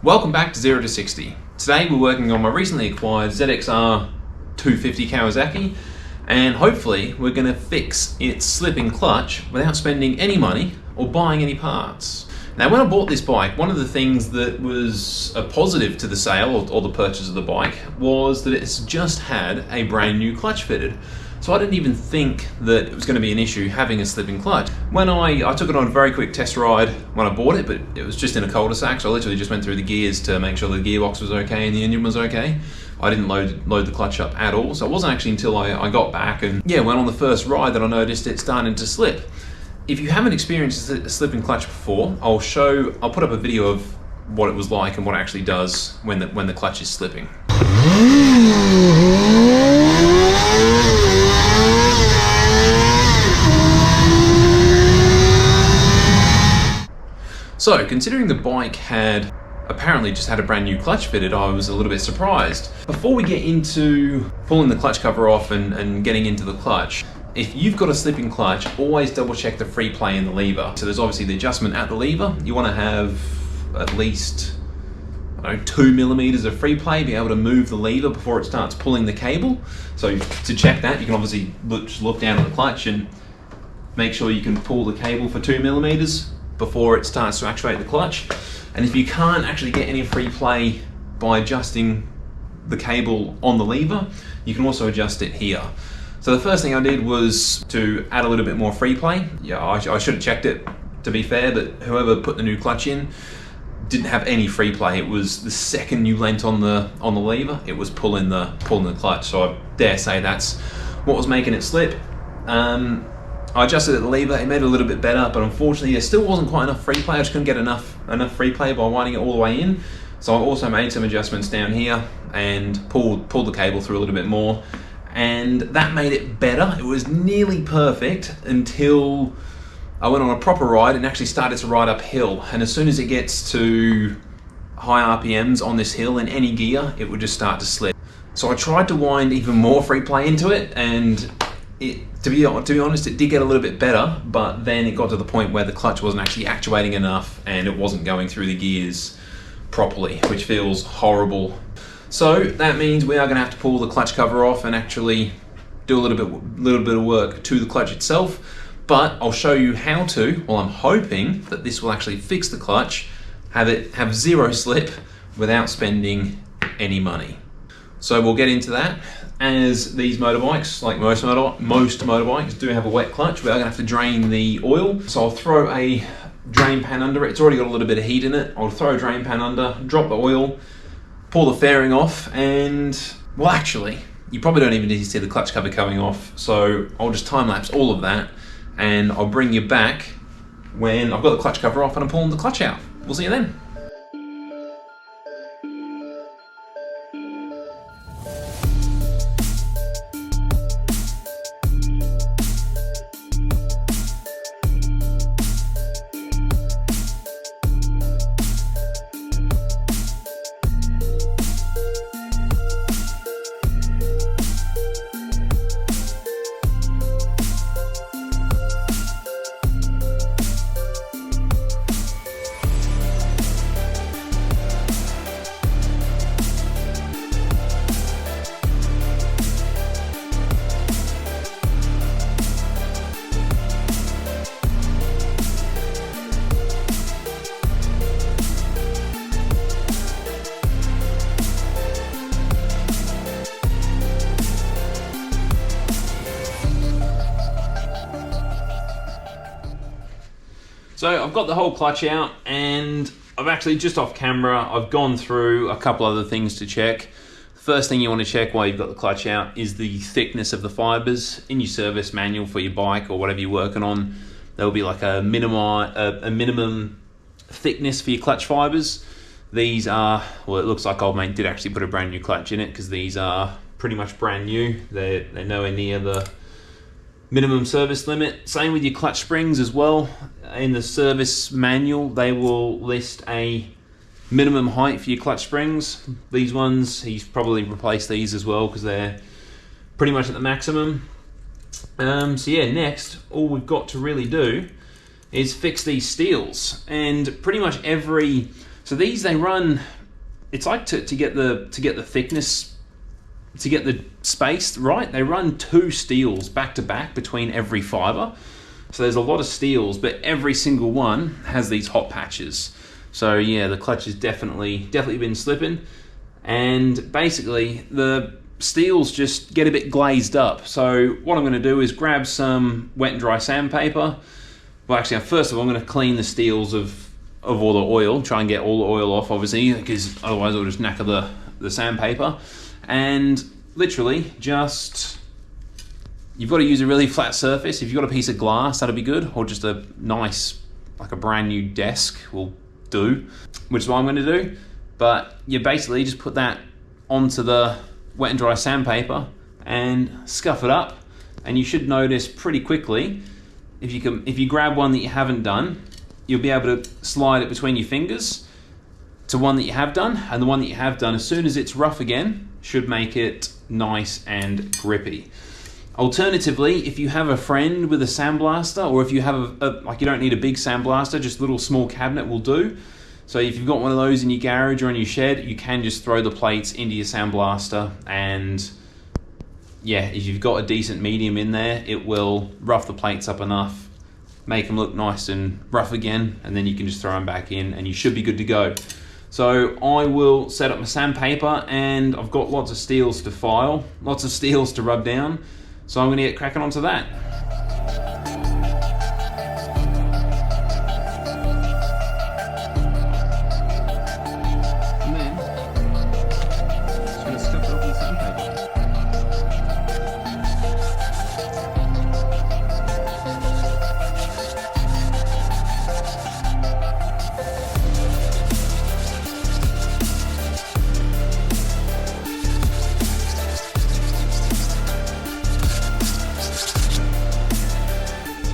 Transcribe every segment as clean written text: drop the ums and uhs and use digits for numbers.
Welcome back to 0 to 60. Today we're working on my recently acquired ZXR 250 Kawasaki, and hopefully we're going to fix its slipping clutch without spending any money or buying any parts. Now, when I bought this bike, one of the things that was a positive to the sale or the purchase of the bike was that it's just had a brand new clutch fitted. So I didn't even think that it was going to be an issue having a slipping clutch. When I took it on a very quick test ride when I bought it, but it was just in a cul-de-sac, so I literally just went through the gears to make sure the gearbox was okay and the engine was okay. I didn't load the clutch up at all, so it wasn't actually until I got back and went on the first ride that I noticed it starting to slip. If you haven't experienced a slipping clutch before, I'll put up a video of what it was like and what it actually does when the clutch is slipping. So, considering the bike had apparently just had a brand new clutch fitted, I was a little bit surprised. Before we get into pulling the clutch cover off and getting into the clutch, if you've got a slipping clutch, always double check the free play in the lever. So there's obviously the adjustment at the lever. You want to have at least 2 millimeters of free play, be able to move the lever before it starts pulling the cable. So to check that, you can obviously look down at the clutch and make sure you can pull the cable for 2 millimeters before it starts to actuate the clutch. And if you can't actually get any free play by adjusting the cable on the lever, you can also adjust it here. So the first thing I did was to add a little bit more free play. Yeah, I should have checked it, to be fair, but whoever put the new clutch in didn't have any free play. It was the second you leant on the lever, it was pulling the clutch. So I dare say that's what was making it slip. I adjusted the lever, it made it a little bit better, but unfortunately there still wasn't quite enough free play. I just couldn't get enough free play by winding it all the way in. So I also made some adjustments down here and pulled the cable through a little bit more, and that made it better. It was nearly perfect until I went on a proper ride and actually started to ride uphill. And as soon as it gets to high RPMs on this hill in any gear, it would just start to slip. So I tried to wind even more free play into it, and to be honest, it did get a little bit better, but then it got to the point where the clutch wasn't actually actuating enough and it wasn't going through the gears properly, which feels horrible. So that means we are going to have to pull the clutch cover off and actually do a little bit of work to the clutch itself. But I'll show you how to. Well, I'm hoping that this will actually fix the clutch, have zero slip without spending any money. So we'll get into that. As these motorbikes, like most motorbikes, do have a wet clutch, we are going to have to drain the oil. So I'll throw a drain pan under it. It's already got a little bit of heat in it. I'll throw a drain pan under, drop the oil, pull the fairing off, and, well, actually, you probably don't even need to see the clutch cover coming off. So I'll just time lapse all of that, and I'll bring you back when I've got the clutch cover off and I'm pulling the clutch out. We'll see you then. So I've got the whole clutch out, and I've actually, just off camera, I've gone through a couple other things to check. The first thing you want to check while you've got the clutch out is the thickness of the fibers. In your service manual for your bike or whatever you're working on, there'll be like a minimum thickness for your clutch fibers. These are, well, it looks like old mate did actually put a brand new clutch in it, because these are pretty much brand new. They're nowhere near the minimum service limit. Same with your clutch springs as well. In the service manual, they will list a minimum height for your clutch springs. These ones, he's probably replaced these as well, because they're pretty much at the maximum. So yeah, next, all we've got to really do is fix these steels. And pretty much every So these, they run, it's like to get the thickness, to get the space right, they run 2 steels back to back between every fiber. So there's a lot of steels, but every single one has these hot patches. So yeah, the clutch has definitely been slipping, and basically the steels just get a bit glazed up. So what I'm going to do is grab some wet and dry sandpaper. Well, actually, first of all, I'm going to clean the steels of all the oil, try and get all the oil off, obviously, because otherwise it'll just knacker the sandpaper. And literally just, you've got to use a really flat surface. If you've got a piece of glass, that'll be good, or just a nice, like a brand new desk will do, which is what I'm going to do. But you basically just put that onto the wet and dry sandpaper and scuff it up, and you should notice pretty quickly, if you grab one that you haven't done, you'll be able to slide it between your fingers to one that you have done, and the one that you have done, as soon as it's rough again, should make it nice and grippy. Alternatively, if you have a friend with a sandblaster, or if you have like, you don't need a big sandblaster, just a little small cabinet will do. So if you've got one of those in your garage or in your shed, you can just throw the plates into your sandblaster, and yeah, if you've got a decent medium in there, it will rough the plates up enough, make them look nice and rough again, and then you can just throw them back in and you should be good to go. So I will set up my sandpaper, and I've got lots of steels to file, lots of steels to rub down. So I'm going to get cracking onto that. And then, just going to scuff it off with the sandpaper.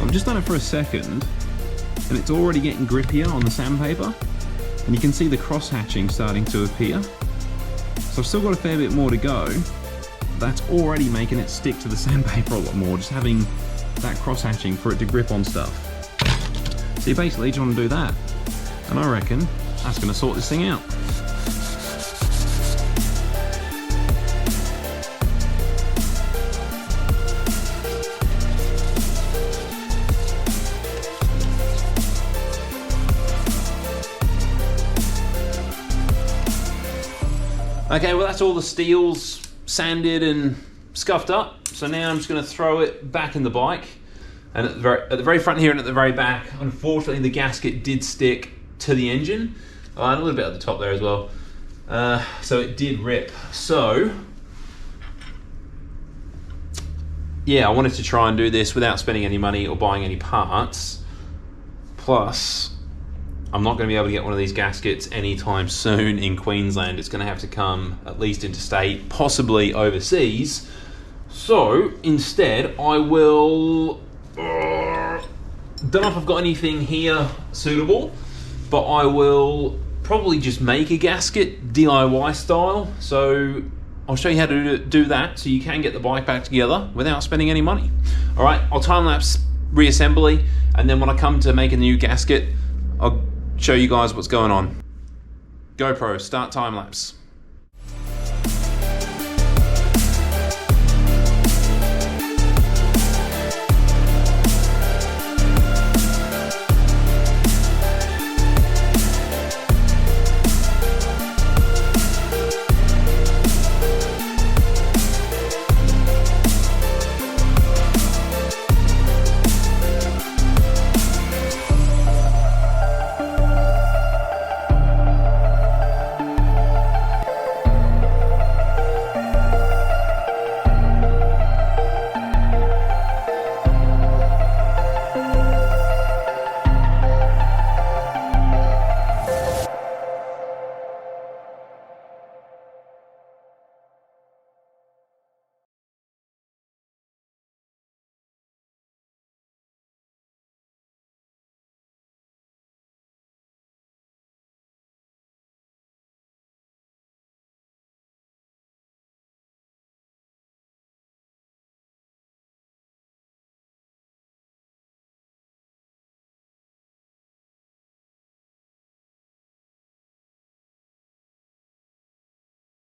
I've just done it for a second, and it's already getting grippier on the sandpaper, and you can see the cross hatching starting to appear. So I've still got a fair bit more to go. That's already making it stick to the sandpaper a lot more, just having that cross hatching for it to grip on stuff. So you basically just want to do that, and I reckon that's going to sort this thing out. Okay, well, that's all the steels sanded and scuffed up. So now I'm just going to throw it back in the bike. And at the very front here and at the very back, unfortunately the gasket did stick to the engine. And a little bit at the top there as well. So it did rip. So yeah, I wanted to try and do this without spending any money or buying any parts. Plus, I'm not going to be able to get one of these gaskets anytime soon in Queensland. It's going to have to come at least interstate, possibly overseas. So instead, I will, don't know if I've got anything here suitable, but I will probably just make a gasket DIY style. So I'll show you how to do that, so you can get the bike back together without spending any money. All right, I'll time lapse reassembly, and then when I come to make a new gasket, I'll show you guys what's going on. GoPro, start time lapse.